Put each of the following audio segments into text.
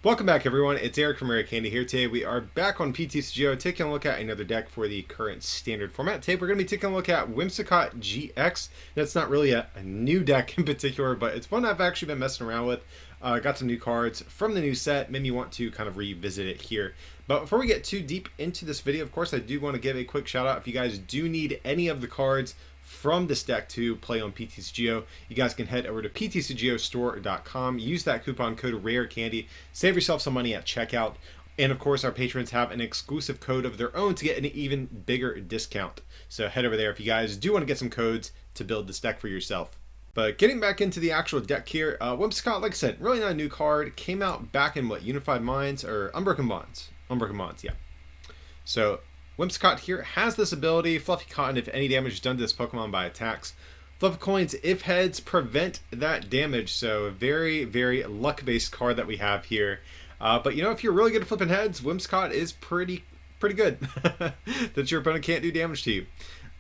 Welcome back, everyone. It's Eric from Eric Candy here. Today we are back on PTCGO taking a look at another deck for the current standard format. Today we're going to be taking a look at Whimsicott GX. That's not really a new deck in particular, but it's one I've actually been messing around with. Got some new cards from the new set. Made me want to kind of revisit it here. But before we get too deep into this video, of course, I do want to give a quick shout out. If you guys do need any of the cards from this deck to play on PTCGO, you guys can head over to PTCGOstore.com, use that coupon code RARECANDY, save yourself some money at checkout, and of course our patrons have an exclusive code of their own to get an even bigger discount. So head over there if you guys do want to get some codes to build this deck for yourself. But getting back into the actual deck here, Whimsicott, like I said, really not a new card, came out back in what, Unified Minds, or Unbroken Bonds? Unbroken Bonds, yeah. So Whimsicott here has this ability, Fluffy Cotton if any damage is done to this Pokemon by attacks. Fluffy Coins if heads prevent that damage, so a very, very luck-based card that we have here. But you know, if you're really good at flipping heads, Whimsicott is pretty good. That your opponent can't do damage to you.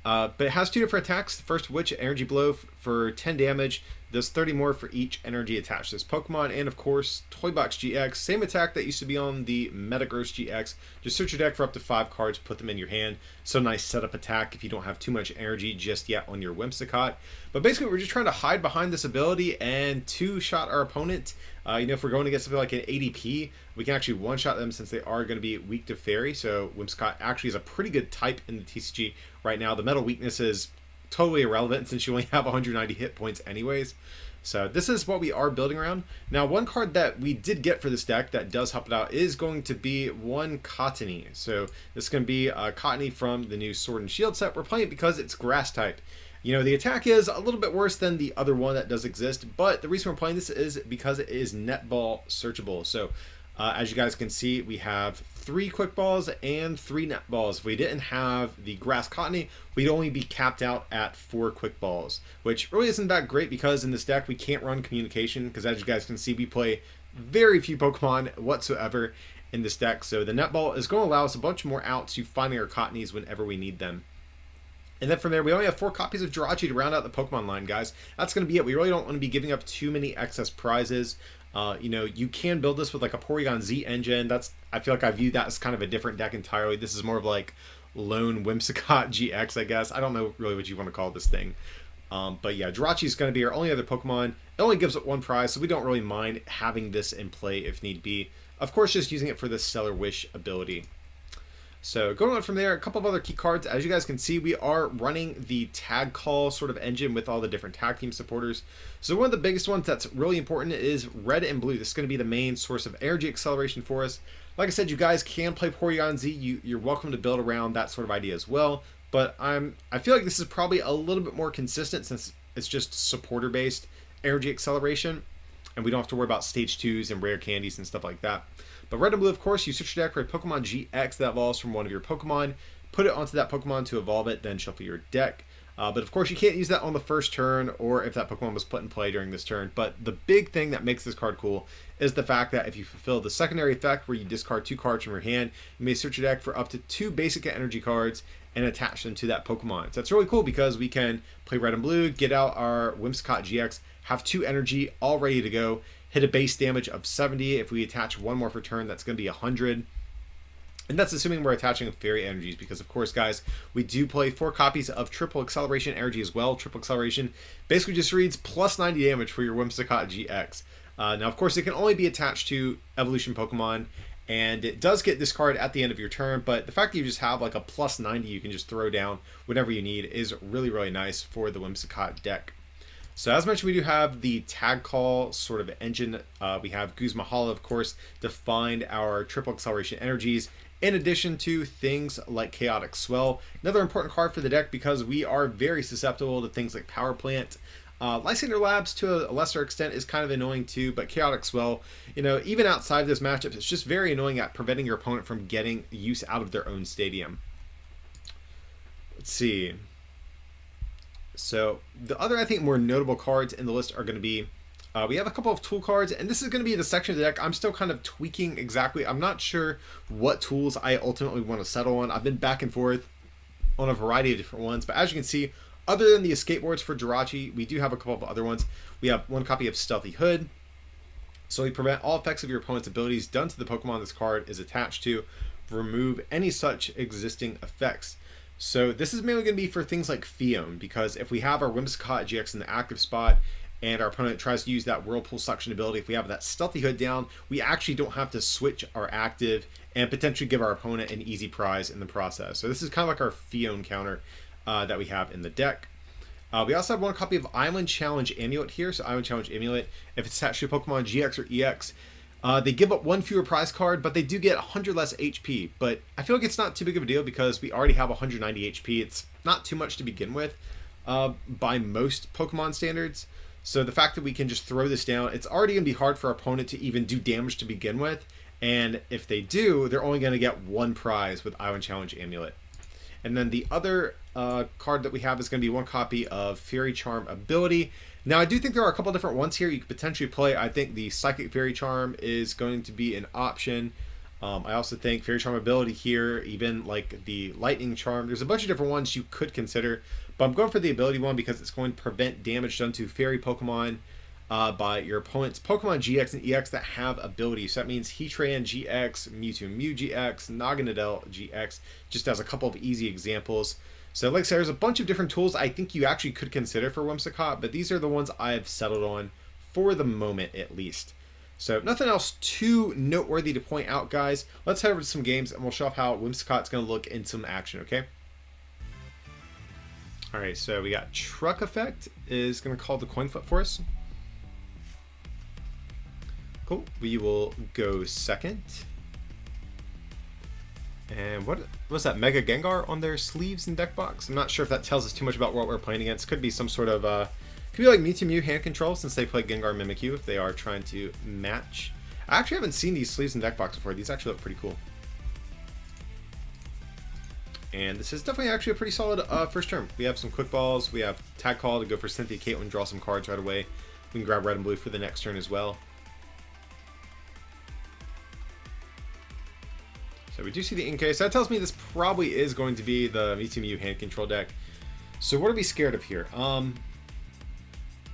But it has two different attacks, the first of which, Energy Blow for 10 damage, does 30 more for each energy attached to this Pokemon, and of course, Toybox GX, same attack that used to be on the Metagross GX, just search your deck for up to 5 cards, put them in your hand, so nice setup attack if you don't have too much energy just yet on your Whimsicott. But basically, we're just trying to hide behind this ability and two-shot our opponent. You know, if we're going to get something like an ADP, we can actually one-shot them since they are going to be weak to Fairy, so Whimsicott actually is a pretty good type in the TCG right now. The Metal weakness is totally irrelevant since you only have 190 hit points anyways. So this is what we are building around. Now, one card that we did get for this deck that does help it out is going to be one Cottonee. So this is going to be a Cottonee from the new Sword and Shield set. We're playing it because it's grass type. You know, the attack is a little bit worse than the other one that does exist, but the reason we're playing this is because it is netball searchable. So as you guys can see, we have 3 quick balls and 3 net balls. If we didn't have the grass Cottonee, we'd only be capped out at 4 quick balls, which really isn't that great because in this deck we can't run communication because as you guys can see, we play very few Pokemon whatsoever in this deck. So the net ball is going to allow us a bunch more outs to finding our Cottonees whenever we need them. And then from there, we only have 4 copies of Jirachi to round out the Pokemon line, guys. That's going to be it. We really don't want to be giving up too many excess prizes. You know, you can build this with like a Porygon Z engine. I feel like I view that as kind of a different deck entirely. This is more of like lone Whimsicott GX, I guess. I don't know really what you want to call this thing. But yeah, Jirachi is going to be our only other Pokemon. It only gives it 1 prize, so we don't really mind having this in play if need be. Of course, just using it for the Stellar Wish ability. So going on from there, a couple of other key cards. As you guys can see, we are running the tag call sort of engine with all the different tag team supporters. So one of the biggest ones that's really important is red and blue. This is going to be the main source of energy acceleration for us. Like I said, you guys can play Porygon Z. You're welcome to build around that sort of idea as well. But I feel like this is probably a little bit more consistent since it's just supporter-based energy acceleration. And we don't have to worry about stage 2s and rare candies and stuff like that. But red and blue, of course, you search your deck for a Pokemon GX that evolves from one of your Pokemon, put it onto that Pokemon to evolve it, then shuffle your deck. But of course, you can't use that on the first turn or if that Pokemon was put in play during this turn. But the big thing that makes this card cool is the fact that if you fulfill the secondary effect where you discard 2 cards from your hand, you may search your deck for up to 2 basic energy cards and attach them to that Pokemon. So that's really cool because we can play red and blue, get out our Whimsicott GX, have 2 energy all ready to go, hit a base damage of 70. If we attach 1 more per turn, that's going to be 100. And that's assuming we're attaching Fairy energies because, of course, guys, we do play 4 copies of Triple Acceleration energy as well. Triple Acceleration basically just reads plus 90 damage for your Whimsicott GX. Now, of course, it can only be attached to Evolution Pokemon, and it does get discarded at the end of your turn, but the fact that you just have like a plus 90 you can just throw down whenever you need is really, really nice for the Whimsicott deck. So as mentioned, we do have the tag call sort of engine. We have Guzma, of course, to find our triple acceleration energies, in addition to things like Chaotic Swell. Another important card for the deck because we are very susceptible to things like Power Plant. Lysander Labs, to a lesser extent, is kind of annoying too, but Chaotic Swell, you know, even outside of this matchup, it's just very annoying at preventing your opponent from getting use out of their own stadium. Let's see. So the other, I think, more notable cards in the list are going to be, we have a couple of tool cards, and this is going to be the section of the deck I'm still kind of tweaking exactly. I'm not sure what tools I ultimately want to settle on. I've been back and forth on a variety of different ones, but as you can see, other than the escape boards for Jirachi, we do have a couple of other ones. We have 1 copy of Stealthy Hood, So you prevent all effects of your opponent's abilities done to the Pokemon this card is attached to. Remove any such existing effects. So this is mainly going to be for things like Fion, because if we have our Whimsicott GX in the active spot and our opponent tries to use that Whirlpool Suction ability, if we have that Stealthy Hood down, we actually don't have to switch our active and potentially give our opponent an easy prize in the process. So this is kind of like our Fion counter that we have in the deck. We also have one copy of Island Challenge Amulet here. So Island Challenge Amulet, if it's attached to Pokemon GX or EX, they give up one fewer prize card, but they do get 100 less HP. But I feel like it's not too big of a deal because we already have 190 HP. It's not too much to begin with by most Pokemon standards. So the fact that we can just throw this down, it's already going to be hard for our opponent to even do damage to begin with. And if they do, they're only going to get one prize with Island Challenge Amulet. And then the other card that we have is going to be one copy of Fairy Charm Ability. Now, I do think there are a couple different ones here you could potentially play. I think the Psychic Fairy Charm is going to be an option. I also think Fairy Charm Ability here, even like the Lightning Charm. There's a bunch of different ones you could consider. But I'm going for the ability one because it's going to prevent damage done to Fairy Pokemon by your opponent's Pokemon GX and EX that have abilities. So that means Heatran GX, Mewtwo Mew GX, Naganadel GX, just as a couple of easy examples. So like I said, there's a bunch of different tools I think you actually could consider for Whimsicott, but these are the ones I've settled on for the moment at least. So nothing else too noteworthy to point out, guys. Let's head over to some games and we'll show off how Whimsicott's going to look in some action, okay? Alright, so we got Truck Effect is going to call the coin flip for us. Cool. We will go second. And what was that? Mega Gengar on their sleeves and deck box? I'm not sure if that tells us too much about what we're playing against. Could be some sort of, could be like Mewtwo Mew hand control since they play Gengar Mimikyu if they are trying to match. I actually haven't seen these sleeves and deck box before. These actually look pretty cool. And this is definitely actually a pretty solid first turn. We have some quick balls. We have Tag Call to go for Cynthia Caitlin, draw some cards right away. We can grab red and blue for the next turn as well. So we do see the Inkay. So that tells me this probably is going to be the Mewtwo Mew hand control deck. So what are we scared of here?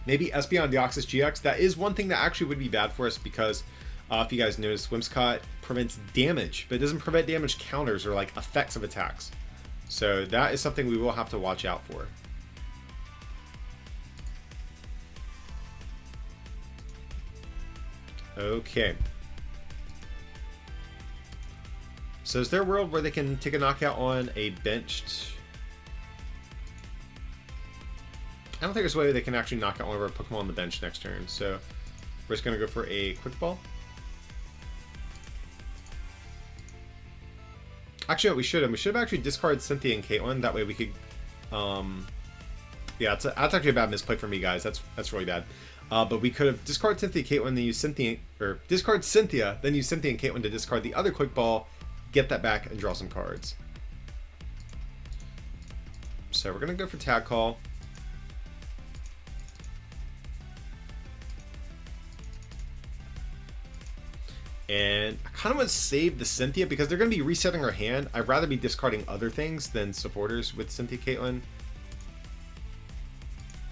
Maybe Espeon Deoxys GX. That is one thing that actually would be bad for us because if you guys notice, Whimsicott prevents damage, but it doesn't prevent damage counters or like effects of attacks. So that is something we will have to watch out for. Okay. So is there a world where they can take a knockout on a benched? I don't think there's a way they can actually knock out one of our Pokemon on the bench next turn. So we're just going to go for a quick ball. Actually, no, we should have. We should have actually discarded Cynthia and Caitlin. That way we could... yeah, that's actually a bad misplay for me, guys. That's really bad. But we could have discarded Cynthia and Caitlin, then use Cynthia... Or discard Cynthia, then use Cynthia and Caitlin to discard the other quick ball, get that back, and draw some cards. So we're going to go for Tag Call. And I kind of want to save the Cynthia because they're going to be resetting our hand. I'd rather be discarding other things than supporters with Cynthia Caitlin.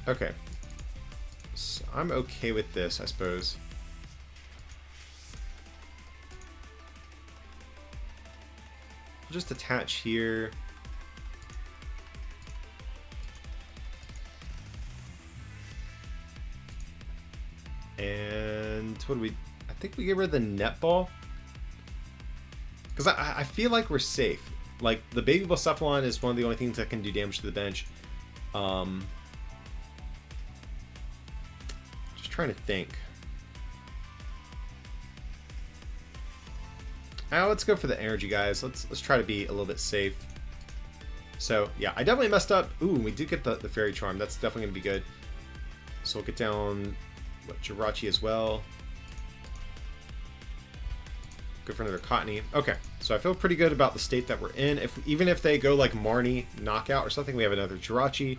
Okay. So I'm okay with this, I suppose. I'll just attach here. And what do we... I think we get rid of the netball. Because I feel like we're safe. Like, the Baby Blacephalon is one of the only things that can do damage to the bench. Just trying to think. Let's go for the energy, guys. Let's try to be a little bit safe. So, yeah, I definitely messed up. Ooh, we do get the Fairy Charm. That's definitely going to be good. So we'll get down, what, Jirachi as well. Go for another Cottonee. Okay, so I feel pretty good about the state that we're in. Even if they go like Marnie knockout or something, we have another Jirachi,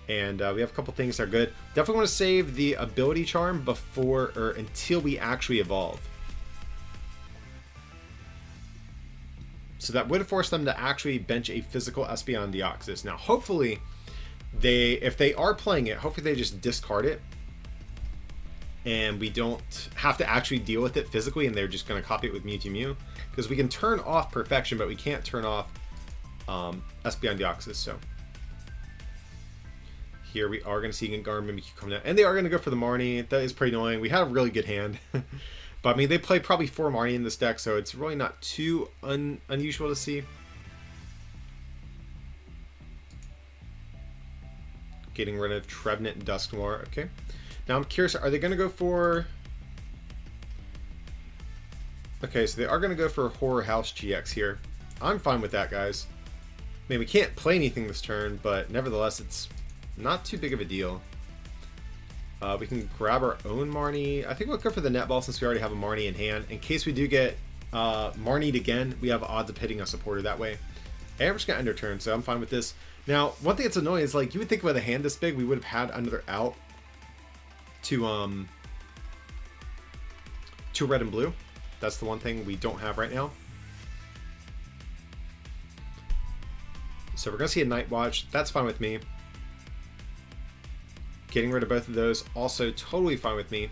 and we have a couple things that are good. Definitely want to save the ability charm before or until we actually evolve. So that would force them to actually bench a physical Espeon Deoxys. Now, hopefully, if they are playing it, hopefully they just discard it. and we don't have to actually deal with it physically, and they're just going to copy it with Mewtwo Mew. Because we can turn off Perfection, but we can't turn off Espeon Deoxys. So here we are going to see Gengar and Mimikyu come down, and they are going to go for the Marnie. That is pretty annoying. We had a really good hand. But I mean, they play probably 4 Marnie in this deck, so it's really not too unusual to see. Getting rid of Trevenant and Dusknoir. Okay. Now I'm curious, are they going to go for... Okay, so they are going to go for Horror House GX here. I'm fine with that, guys. I mean, we can't play anything this turn, but nevertheless, it's not too big of a deal. We can grab our own Marnie. I think we'll go for the Netball since we already have a Marnie in hand. In case we do get Marnied again, we have odds of hitting a supporter that way. And we're just going to end our turn, so I'm fine with this. Now, one thing that's annoying is, like, you would think with a hand this big, we would have had another out to red and blue. That's the one thing we don't have right now. So we're going to see a Night Watch. That's fine with me. Getting rid of both of those, also totally fine with me.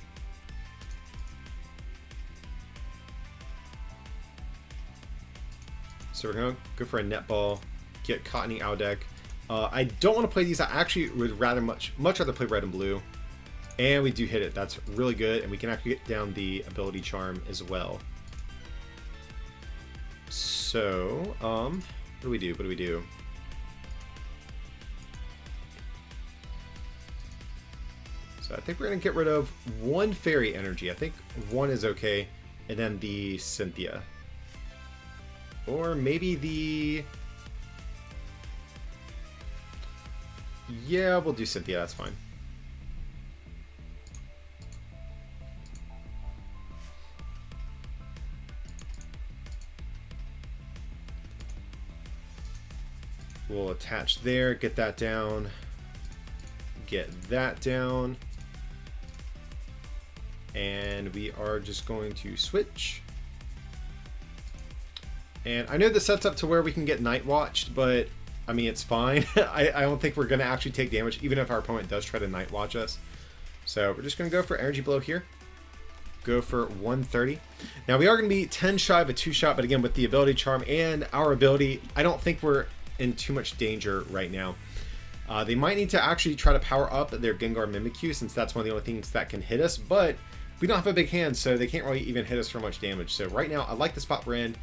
So we're going to go for a Netball, get Cottonee out of deck. I don't want to play these. I actually would rather much rather play red and blue. And we do hit it. That's really good. And we can actually get down the ability charm as well. So, what do we do? What do we do? So I think we're going to get rid of 1 Fairy Energy. I think 1 is okay. And then the Cynthia. Or maybe the... Yeah, we'll do Cynthia. That's fine. We'll attach there, get that down, get that down, and we are just going to switch. And I know this sets up to where we can get Night Watched, but I mean, it's fine. I don't think we're going to actually take damage, even if our opponent does try to Night Watch us. So we're just going to go for Energy Blow here. Go for 130. Now we are going to be 10 shy of a 2-shot, but again, with the ability charm and our ability, I don't think we're in too much danger right now. They might need to actually try to power up their Gengar Mimikyu, since that's one of the only things that can hit us, but we don't have a big hand, so they can't really even hit us for much damage. So right now, I like the spot we're in.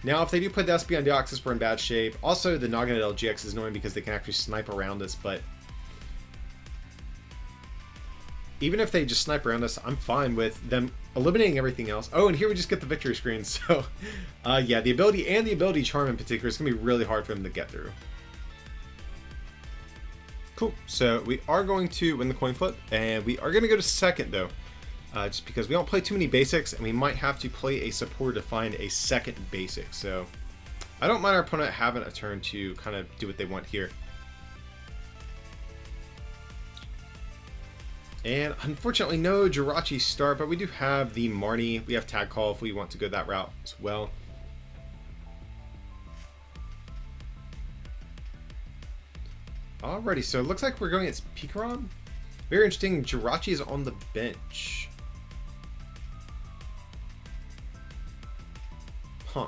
Now, if they do put the Espeon Deoxys, we're in bad shape. Also, the Naganadel GX is annoying because they can actually snipe around us, but even if they just snipe around us, I'm fine with them eliminating everything else. Oh, and here we just get the victory screen. So, yeah, the ability and the ability charm in particular is going to be really hard for them to get through. Cool. So we are going to win the coin flip, and we are going to go to second, though. Just because we don't play too many basics, and we might have to play a supporter to find a second basic. So I don't mind our opponent having a turn to kind of do what they want here. And unfortunately, no Jirachi start, but we do have the Marnie. We have Tag Call if we want to go that route as well. Alrighty, so it looks like we're going against Pikarom. Very interesting. Jirachi is on the bench. Huh.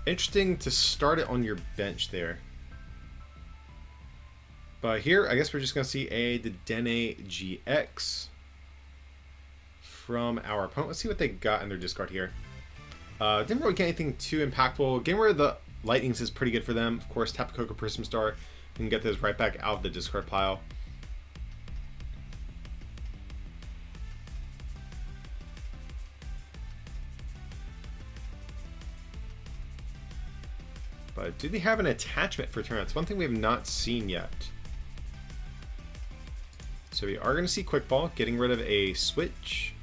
Interesting to start it on your bench there. But here, I guess we're just going to see a Dedenne GX from our opponent. Let's see what they got in their discard here. Didn't really get anything too impactful. Game where the Lightnings is pretty good for them. Of course, Tapu Koko Prism Star. You can get those right back out of the discard pile. But do they have an attachment for turn? That's one thing we have not seen yet. So we are going to see Quick Ball, getting rid of a switch.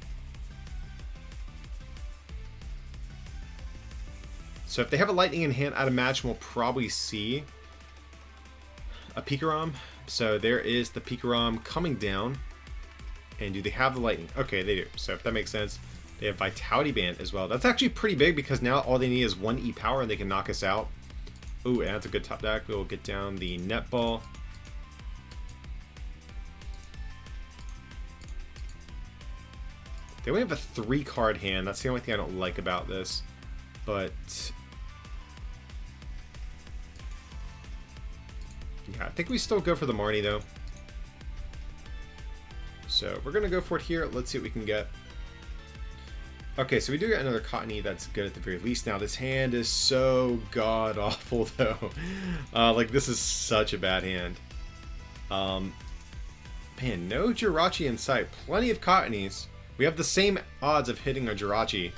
So if they have a Lightning in hand at a match, we'll probably see a Pikarom. So there is the Pikarom coming down. And do they have the Lightning? Okay, they do. So if that makes sense. They have Vitality Band as well. That's actually pretty big because now all they need is 1 E-Power and they can knock us out. Ooh, and that's a good top deck. We'll get down the Netball. They only have a 3-card hand. That's the only thing I don't like about this. But yeah, I think we still go for the Marnie though. So we're gonna go for it here. Let's see what we can get. Okay, so we do get another Cottonee. That's good at the very least. Now this hand is so god awful though. Like this is such a bad hand. Man, no Jirachi in sight. Plenty of Cottonees. We have the same odds of hitting a Jirachi,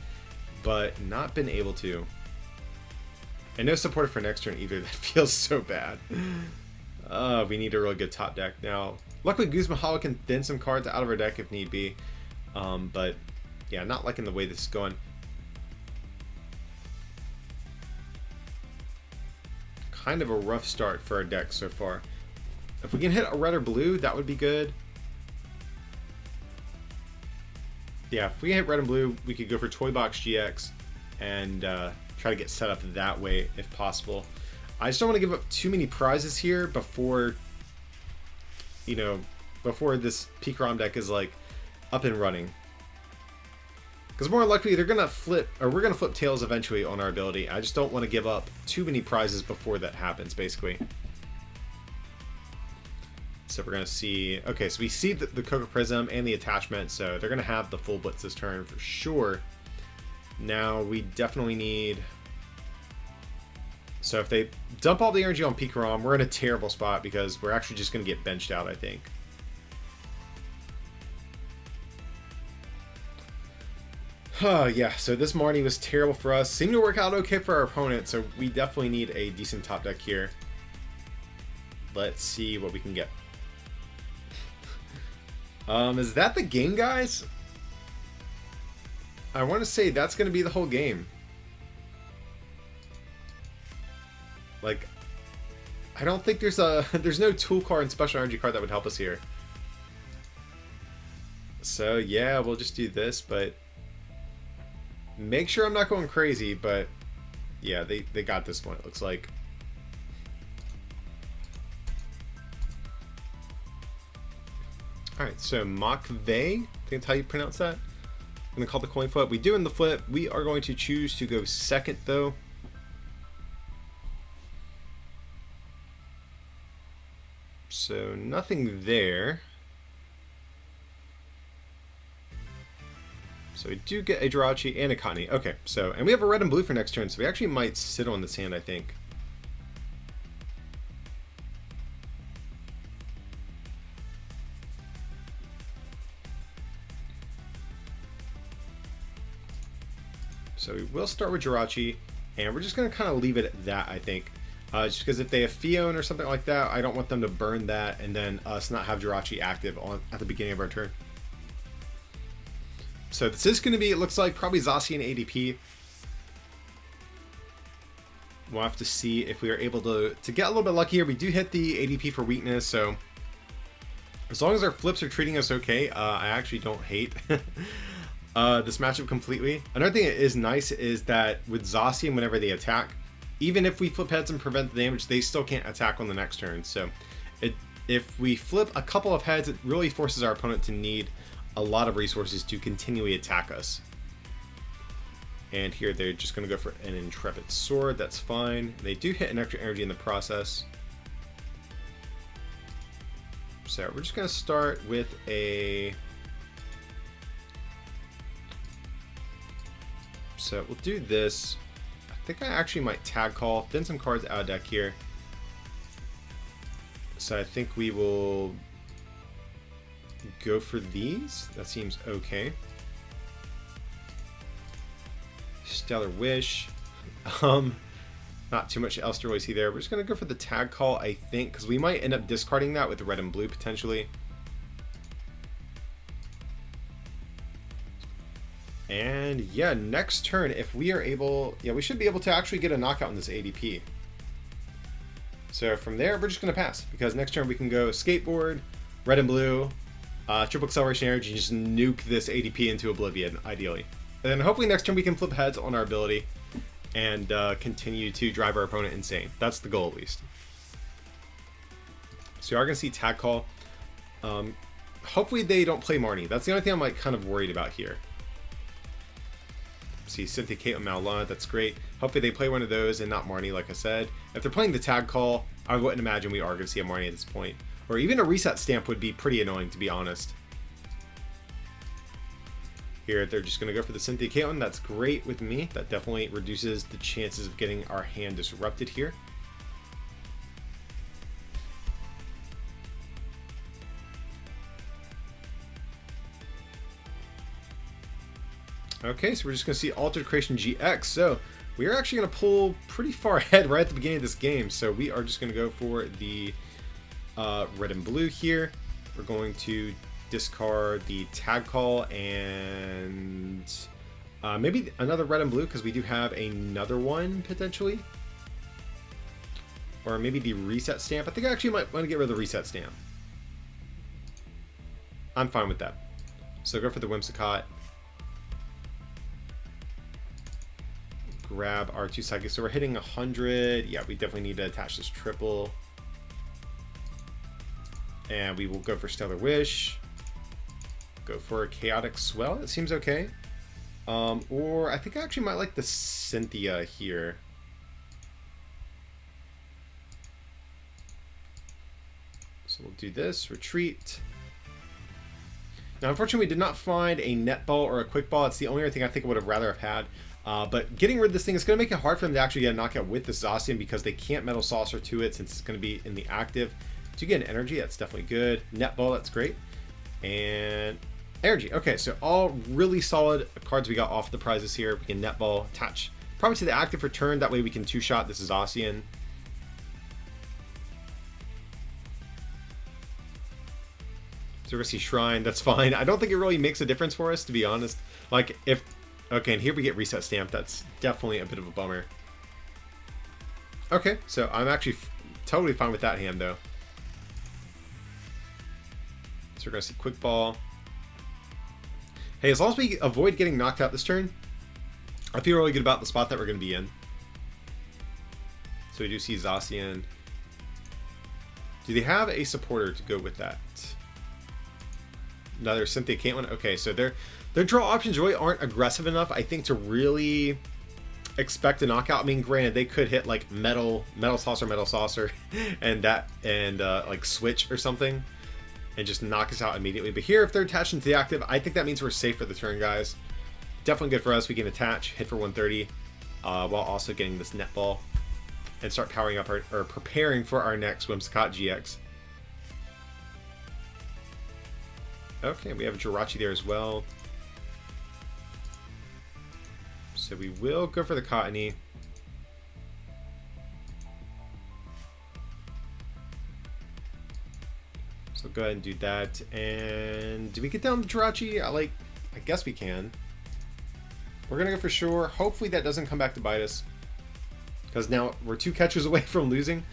but not been able to. And no support for next turn either. That feels so bad. We need a really good top deck. Now, luckily Guzma Hollow can thin some cards out of our deck if need be. But yeah, not liking the way this is going. Kind of a rough start for our deck so far. If we can hit a red or blue, that would be good. Yeah, if we hit red and blue, we could go for Toy Box GX and try to get set up that way if possible. I just don't want to give up too many prizes here before, you know, before this Pikarom deck is like up and running. Because more likely they're gonna flip, or we're gonna flip tails eventually on our ability. I just don't want to give up too many prizes before that happens, basically. So we're gonna see. Okay, so we see the Cocoa Prism and the attachment, so they're gonna have the full blitz this turn for sure. Now we definitely need. So if they dump all the energy on Pikarom, we're in a terrible spot because we're actually just gonna get benched out, I think. Yeah, so this Marnie was terrible for us. Seemed to work out okay for our opponent, so we definitely need a decent top deck here. Let's see what we can get. Is that the game, guys? I want to say that's going to be the whole game. Like, I don't think there's no tool card and special energy card that would help us here. So yeah, we'll just do this, but make sure I'm not going crazy. But yeah, they got this one, it looks like. Alright, so Makveh, I think that's how you pronounce that. I'm going to call the coin flip. We do in the flip. We are going to choose to go second, though. So, nothing there. So, we do get a Jirachi and a Cottonee. Okay, so, and we have a red and blue for next turn, so we actually might sit on this hand, I think. So we will start with Jirachi, and we're just going to kind of leave it at that, I think. Just because if they have Fion or something like that, I don't want them to burn that and then us not have Jirachi active at the beginning of our turn. So this is going to be, it looks like, probably Zacian ADP. We'll have to see if we are able to get a little bit lucky here. We do hit the ADP for weakness, so as long as our flips are treating us okay, I actually don't hate this matchup completely. Another thing that is nice is that with Zacian, whenever they attack, even if we flip heads and prevent the damage, they still can't attack on the next turn. So if we flip a couple of heads, it really forces our opponent to need a lot of resources to continually attack us. And here they're just going to go for an Intrepid Sword. That's fine. They do hit an extra energy in the process. So we're just going to start with a... So we'll do this. I think I actually might tag call, thin some cards out of deck here. So I think we will go for these. That seems okay. Stellar Wish. Not too much else to really see there. We're just gonna go for the tag call, I think, because we might end up discarding that with red and blue potentially. And yeah, next turn, if we are able, yeah, we should be able to actually get a knockout in this ADP. So from there, we're just going to pass, because next turn we can go Skateboard, red and blue, triple acceleration energy, just nuke this ADP into oblivion, ideally. And then hopefully next turn we can flip heads on our ability and continue to drive our opponent insane. That's the goal, at least. So you are going to see tag call. Hopefully they don't play Marnie. That's the only thing I'm like kind of worried about here. See Cynthia, Caitlin, Malala, that's great. Hopefully they play one of those and not Marnie, like I said. If they're playing the tag call, I wouldn't imagine we are going to see a Marnie at this point. Or even a reset stamp would be pretty annoying, to be honest. Here, they're just going to go for the Cynthia, Caitlin. That's great with me. That definitely reduces the chances of getting our hand disrupted here. Okay, so we're just going to see Altered Creation GX. So we are actually going to pull pretty far ahead right at the beginning of this game. So we are just going to go for the red and blue here. We're going to discard the tag call and maybe another red and blue because we do have another one potentially. Or maybe the reset stamp. I think I actually might want to get rid of the reset stamp. I'm fine with that. So go for the Whimsicott. Grab our 2 psychics. So we're hitting 100. Yeah, we definitely need to attach this triple. And we will go for Stellar Wish. Go for a Chaotic Swell. It seems okay. Or I think I actually might like the Cynthia here. So we'll do this. Retreat. Now, unfortunately, we did not find a net ball or a quick ball. It's the only other thing I think I would have rather have had. But getting rid of this thing is going to make it hard for them to actually get a knockout with the Zacian because they can't Metal Saucer to it since it's going to be in the active. To get an energy, that's definitely good. Netball, that's great. And energy. Okay, so all really solid cards we got off the prizes here. We can netball, attach probably to the active return. That way we can two-shot this Zacian. So we're going to see Shrine. That's fine. I don't think it really makes a difference for us, to be honest. Like, if... Okay, and here we get Reset Stamp. That's definitely a bit of a bummer. Okay, so I'm actually totally fine with that hand, though. So we're going to see Quick Ball. Hey, as long as we avoid getting knocked out this turn, I feel really good about the spot that we're going to be in. So we do see Zacian. Do they have a supporter to go with that? Another Cynthia Caitlin. Okay, so their draw options really aren't aggressive enough, I think, to really expect a knockout. I mean, granted, they could hit like metal saucer, and like switch or something, and just knock us out immediately. But here, if they're attached into the active, I think that means we're safe for the turn, guys. Definitely good for us. We can attach, hit for 130, while also getting this net ball, and start powering up or preparing for our next Whimsicott GX. Okay, we have a Jirachi there as well. So we will go for the Cottonee. So go ahead and do that. And do we get down the Jirachi? I guess we can. We're gonna go for sure. Hopefully that doesn't come back to bite us, because now we're 2 catchers away from losing.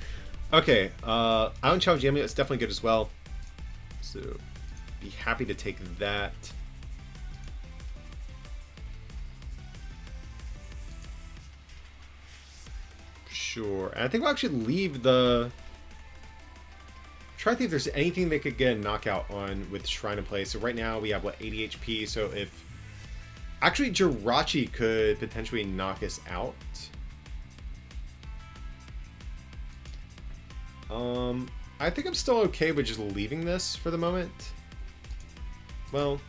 Okay, Island Challenge Amulet is definitely good as well. So be happy to take that. Sure. And I think we'll actually leave the... Try to think if there's anything they could get a knockout on with Shrine in play. So right now we have, what, 80 HP. So if... Actually, Jirachi could potentially knock us out. I think I'm still okay with just leaving this for the moment. Well,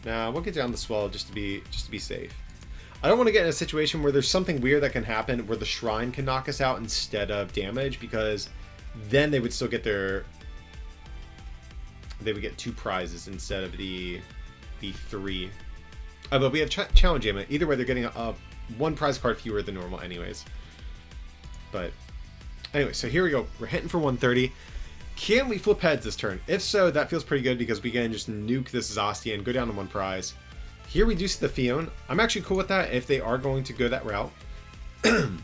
nah, we'll get down the swell just to be safe. I don't want to get in a situation where there's something weird that can happen where the Shrine can knock us out instead of damage, because then they would still get their... They would get 2 prizes instead of the 3. But we have Challenge Amulet. Either way, they're getting a 1 prize card fewer than normal anyways. But anyway, so here we go. We're hitting for 130. Can we flip heads this turn? If so, that feels pretty good because we can just nuke this Zacian and go down to 1 prize. Here we do see the Fion. I'm actually cool with that if they are going to go that route. And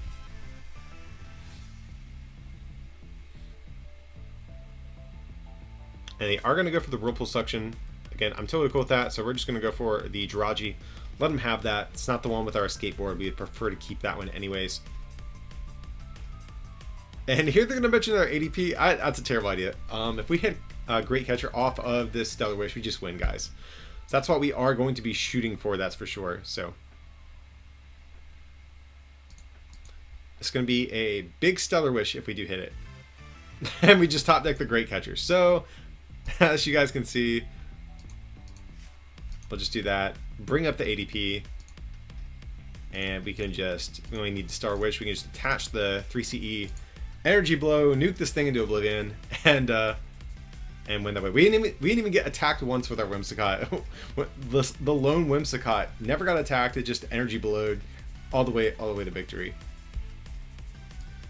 they are going to go for the Whirlpool Suction. Again, I'm totally cool with that, so we're just going to go for the Jirachi. Let them have that. It's not the one with our skateboard. We'd prefer to keep that one anyways. And here they're going to mention our ADP. That's a terrible idea. If we hit a Great Catcher off of this Stellar Wish, we just win, guys. So that's what we are going to be shooting for, that's for sure. So it's going to be a big stellar wish if we do hit it. And we just top deck the Great Catcher. So as you guys can see, we'll just do that. Bring up the ADP. And we can just, we only need the Star Wish. We can just attach the 3CE Energy Blow, nuke this thing into oblivion, and win that way. We didn't even get attacked once with our Whimsicott. The lone Whimsicott never got attacked. It just Energy Blowed all the way to victory.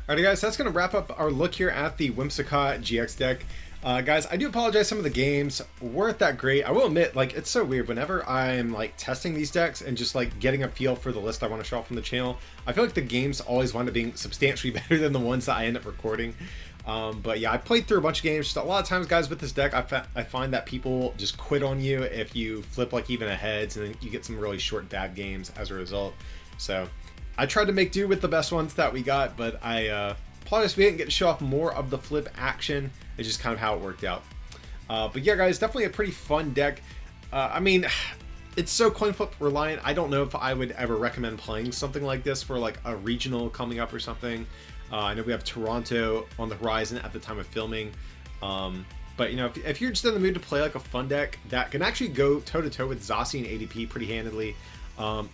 Alright guys, so that's going to wrap up our look here at the Whimsicott GX deck. Guys, I do apologize, some of the games weren't that great. I will admit, like, it's so weird. Whenever I'm, like, testing these decks and just, like, getting a feel for the list I want to show off from the channel, I feel like the games always wind up being substantially better than the ones that I end up recording. But yeah, I played through a bunch of games. Just a lot of times, guys, with this deck, I find that people just quit on you if you flip, like, even a heads, and then you get some really short, bad games as a result. So I tried to make do with the best ones that we got, but I apologize we didn't get to show off more of the flip action. It's just kind of how it worked out. But yeah, guys, definitely a pretty fun deck. I mean, it's so coin flip reliant. I don't know if I would ever recommend playing something like this for like a regional coming up or something. I know we have Toronto on the horizon at the time of filming. But you know, if you're just in the mood to play like a fun deck that can actually go toe-to-toe with Zacian ADP pretty handedly,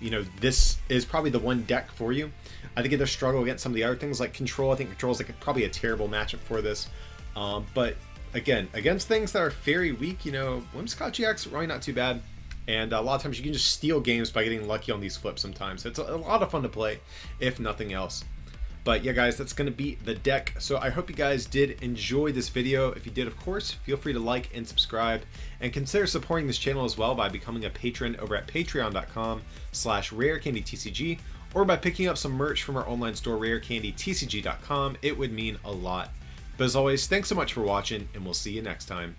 you know, this is probably the one deck for you. I think it does struggle against some of the other things like Control. I think Control is like probably a terrible matchup for this. But again, against things that are very weak, you know, Whimsicott GX really not too bad. And a lot of times you can just steal games by getting lucky on these flips sometimes. It's a lot of fun to play, if nothing else. But yeah, guys, that's going to be the deck. So I hope you guys did enjoy this video. If you did, of course, feel free to like and subscribe. And consider supporting this channel as well by becoming a patron over at patreon.com/rarecandytcg, or by picking up some merch from our online store, rarecandytcg.com. It would mean a lot. But as always, thanks so much for watching, and we'll see you next time.